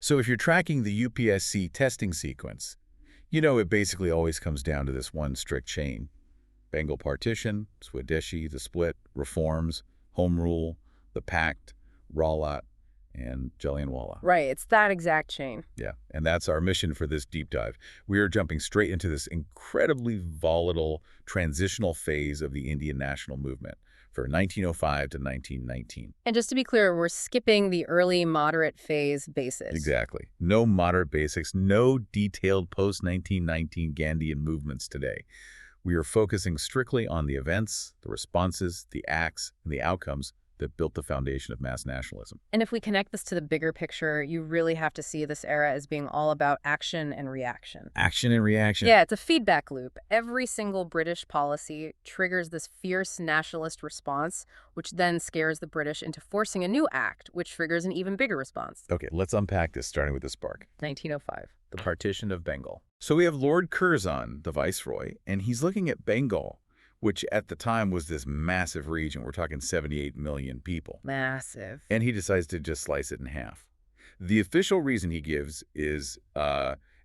So if you're tracking the UPSC testing sequence, you know it basically always comes down to this one strict chain. Bengal partition, Swadeshi, the split, reforms, home rule, the pact, Rawlat, and Jallianwala. Right, it's that exact chain. Yeah, and that's our mission for this deep dive. We are jumping straight into this incredibly volatile transitional phase of the Indian national movement for 1905 to 1919. And just to be clear, we're skipping the early moderate phase basis. Exactly. No moderate basics, no detailed post-1919 Gandhian movements today. We are focusing strictly on the events, the responses, the acts, and the outcomes that built the foundation of mass nationalism. And if we connect this to the bigger picture, you really have to see this era as being all about action and reaction. Action and reaction. Yeah, it's a feedback loop. Every single British policy triggers this fierce nationalist response, which then scares the British into forcing a new act, which triggers an even bigger response. Okay, let's unpack this, starting with the spark. 1905. The partition of Bengal. So we have Lord Curzon, the viceroy, and he's looking at Bengal, which at the time was this massive region. We're talking 78 million people. Massive. And he decides to just slice it in half. The official reason he gives is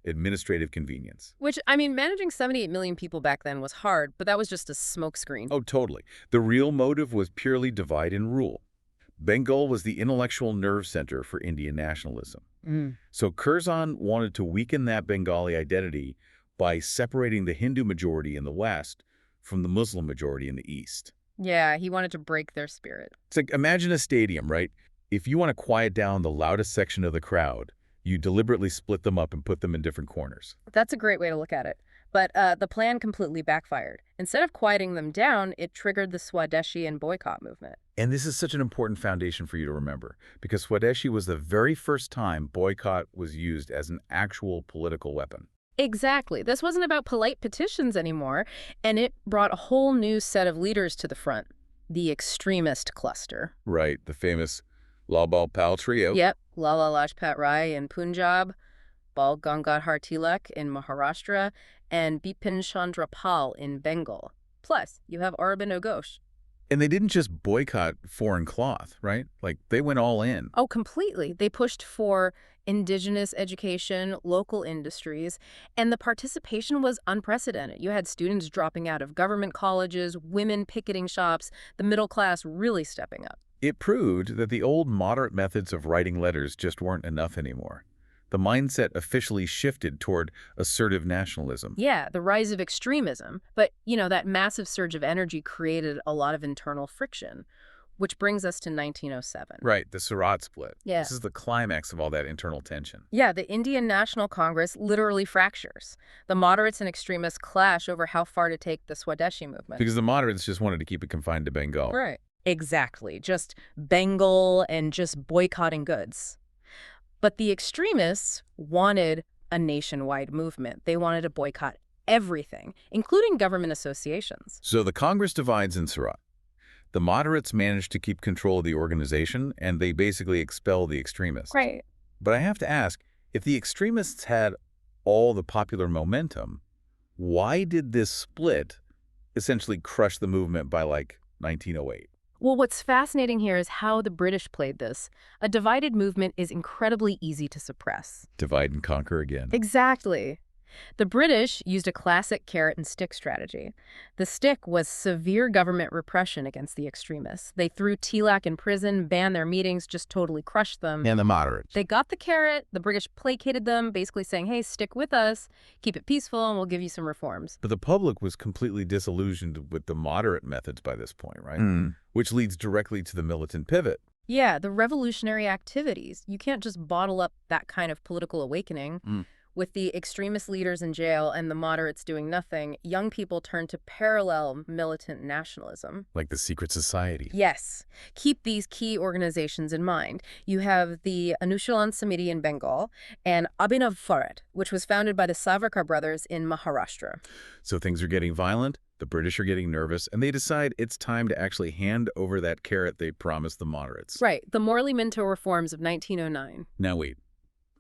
administrative convenience. Which, I mean, managing 78 million people back then was hard, but that was just a smokescreen. Oh, totally. The real motive was purely divide and rule. Bengal was the intellectual nerve center for Indian nationalism. So Curzon wanted to weaken that Bengali identity by separating the Hindu majority in the West from the Muslim majority in the East. Yeah, he wanted to break their spirit. It's like, imagine a stadium, right? If you want to quiet down the loudest section of the crowd, you deliberately split them up and put them in different corners. That's a great way to look at it. But the plan completely backfired. Instead of quieting them down, it triggered the Swadeshi and boycott movement. And this is such an important foundation for you to remember, because Swadeshi was the very first time boycott was used as an actual political weapon. Exactly. This wasn't about polite petitions anymore, and it brought a whole new set of leaders to the front, the extremist cluster. Right, the famous Lal Pal trio. Yep, Lala Lajpat Rai in Punjab, Bal Gangadhar Tilak in Maharashtra, and Bipin Chandra Pal in Bengal. Plus, you have Aurobindo Ghosh. And they didn't just boycott foreign cloth, right? Like, they went all in. Oh, completely. They pushed for indigenous education, local industries, and the participation was unprecedented. You had students dropping out of government colleges, women picketing shops, the middle class really stepping up. It proved that the old moderate methods of writing letters just weren't enough anymore. The mindset officially shifted toward assertive nationalism. Yeah, the rise of extremism. But, you know, that massive surge of energy created a lot of internal friction, which brings us to 1907. Right, the Surat split. Yeah. This is the climax of all that internal tension. Yeah, the Indian National Congress literally fractures. The moderates and extremists clash over how far to take the Swadeshi movement. Because the moderates just wanted to keep it confined to Bengal. Right. Exactly. Just Bengal and just boycotting goods. But the extremists wanted a nationwide movement. They wanted to boycott everything, including government associations. So the Congress divides in Surat. The moderates managed to keep control of the organization, and they basically expel the extremists. Right. But I have to ask, if the extremists had all the popular momentum, why did this split essentially crush the movement by, like, 1908? Well, what's fascinating here is how the British played this. A divided movement is incredibly easy to suppress. Divide and conquer again. Exactly. The British used a classic carrot and stick strategy. The stick was severe government repression against the extremists. They threw Tilak in prison, banned their meetings, just totally crushed them. And the moderates. They got the carrot, the British placated them, basically saying, hey, stick with us, keep it peaceful, and we'll give you some reforms. But the public was completely disillusioned with the moderate methods by this point, right? Which leads directly to the militant pivot. Yeah, the revolutionary activities. You can't just bottle up that kind of political awakening. With the extremist leaders in jail and the moderates doing nothing, young people turn to parallel militant nationalism. Like the secret society. Yes. Keep these key organizations in mind. You have the Anushilan Samiti in Bengal and Abhinav Farad, which was founded by the Savarkar brothers in Maharashtra. So things are getting violent, the British are getting nervous, and they decide it's time to actually hand over that carrot they promised the moderates. Right. The Morley Minto reforms of 1909. Now wait.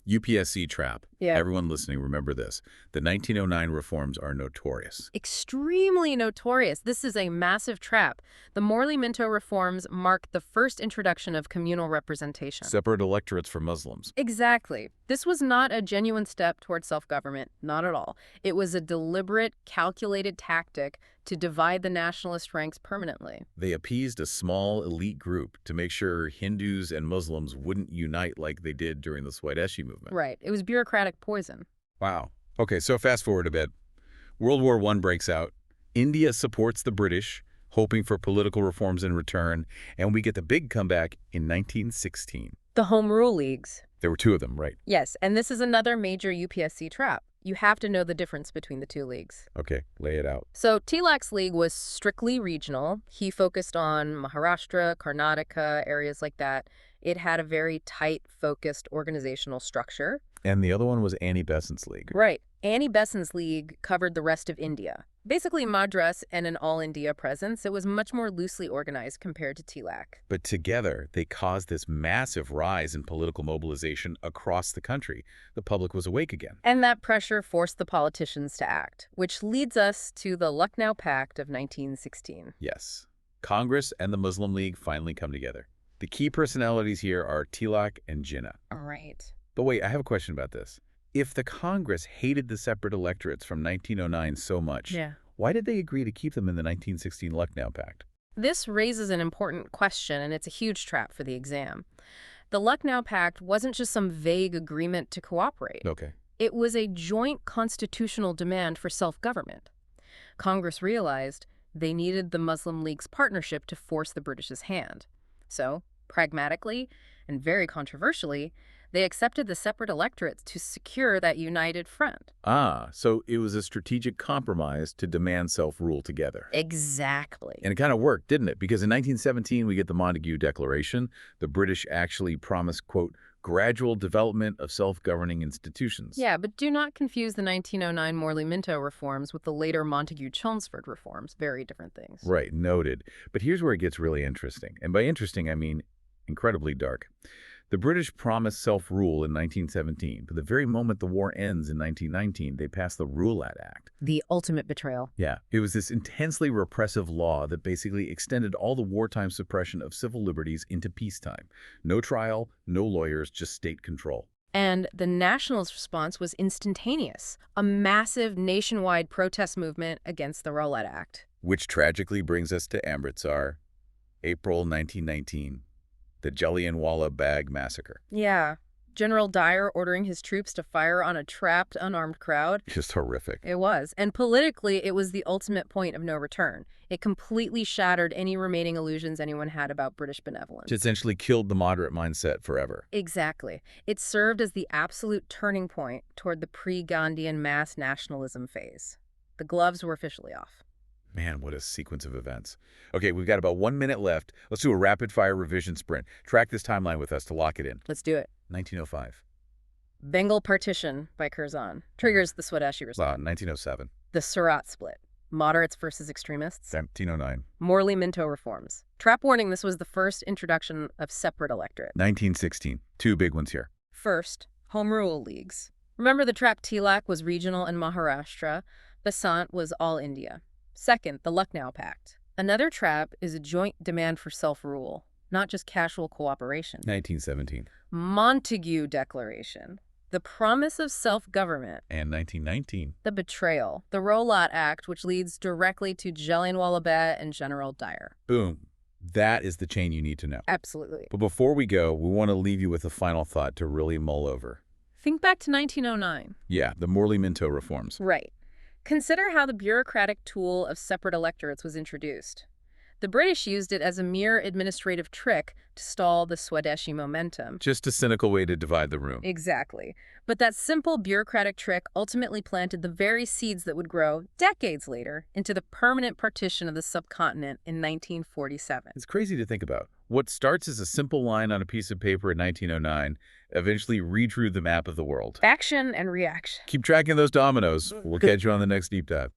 UPSC trap. Yeah. Everyone listening, remember this. The 1909 reforms are notorious. Extremely notorious. This is a massive trap. The Morley Minto reforms mark the first introduction of communal representation. Separate electorates for Muslims. Exactly. This was not a genuine step toward self-government, not at all. It was a deliberate, calculated tactic to divide the nationalist ranks permanently. They appeased a small elite group to make sure Hindus and Muslims wouldn't unite like they did during the Swadeshi movement. Right. It was bureaucratic poison. Wow. Okay, so fast forward a bit. World War I breaks out. India supports the British, hoping for political reforms in return, and we get the big comeback in 1916. The Home Rule Leagues. There were two of them, right? Yes, and this is another major UPSC trap. You have to know the difference between the two leagues. Okay, lay it out. So Tilak's league was strictly regional. He focused on Maharashtra, Karnataka, areas like that. It had a very tight, focused organizational structure. And the other one was Annie Besant's league. Right. Annie Besant's league covered the rest of India. Basically Madras and an all-India presence. It was much more loosely organized compared to Tilak. But together, they caused this massive rise in political mobilization across the country. The public was awake again. And that pressure forced the politicians to act, which leads us to the Lucknow Pact of 1916. Yes. Congress and the Muslim League finally come together. The key personalities here are Tilak and Jinnah. Right. But wait, I have a question about this. If the Congress hated the separate electorates from 1909 so much, why did they agree to keep them in the 1916 Lucknow Pact? This raises an important question, and it's a huge trap for the exam. The Lucknow Pact wasn't just some vague agreement to cooperate. Okay. It was a joint constitutional demand for self-government. Congress realized they needed the Muslim League's partnership to force the British's hand. So, pragmatically and very controversially, they accepted the separate electorates to secure that united front. Ah, so it was a strategic compromise to demand self-rule together. Exactly. And it kind of worked, didn't it? Because in 1917, we get the Montague Declaration. The British actually promised, quote, gradual development of self-governing institutions. Yeah, but do not confuse the 1909 Morley-Minto reforms with the later Montague-Chelmsford reforms. Very different things. Right, noted. But here's where it gets really interesting. And by interesting, I mean incredibly dark. The British promised self-rule in 1917, but the very moment the war ends in 1919, they passed the Rulat Act. The ultimate betrayal. Yeah, it was this intensely repressive law that basically extended all the wartime suppression of civil liberties into peacetime. No trial, no lawyers, just state control. And the nationalist response was instantaneous, a massive nationwide protest movement against the Rulat Act. Which tragically brings us to Amritsar, April 1919. The Jallianwala Bagh massacre. Yeah. General Dyer ordering his troops to fire on a trapped, unarmed crowd. Just horrific. It was. And politically, it was the ultimate point of no return. It completely shattered any remaining illusions anyone had about British benevolence. It essentially killed the moderate mindset forever. Exactly. It served as the absolute turning point toward the pre-Gandhian mass nationalism phase. The gloves were officially off. Man, what a sequence of events. Okay, we've got about 1 minute left. Let's do a rapid-fire revision sprint. Track this timeline with us to lock it in. Let's do it. 1905. Bengal partition by Curzon triggers the Swadeshi response. 1907. The Surat split. Moderates versus extremists. 1909. Morley-Minto reforms. Trap warning, this was the first introduction of separate electorate. 1916. Two big ones here. First, Home Rule Leagues. Remember the trap Tilak was regional in Maharashtra. Besant was all India. Second, the Lucknow Pact. Another trap is a joint demand for self-rule, not just casual cooperation. 1917. Montague Declaration. The promise of self-government. And 1919. The betrayal. The Rulat Act, which leads directly to Jallianwala Bagh and General Dyer. Boom. That is the chain you need to know. Absolutely. But before we go, we want to leave you with a final thought to really mull over. Think back to 1909. Yeah, the Morley-Minto reforms. Right. Consider how the bureaucratic tool of separate electorates was introduced. The British used it as a mere administrative trick to stall the Swadeshi momentum. Just a cynical way to divide the room. Exactly. But that simple bureaucratic trick ultimately planted the very seeds that would grow, decades later, into the permanent partition of the subcontinent in 1947. It's crazy to think about. What starts as a simple line on a piece of paper in 1909 eventually redrew the map of the world. Action and reaction. Keep tracking those dominoes. We'll catch you on the next Deep Dive.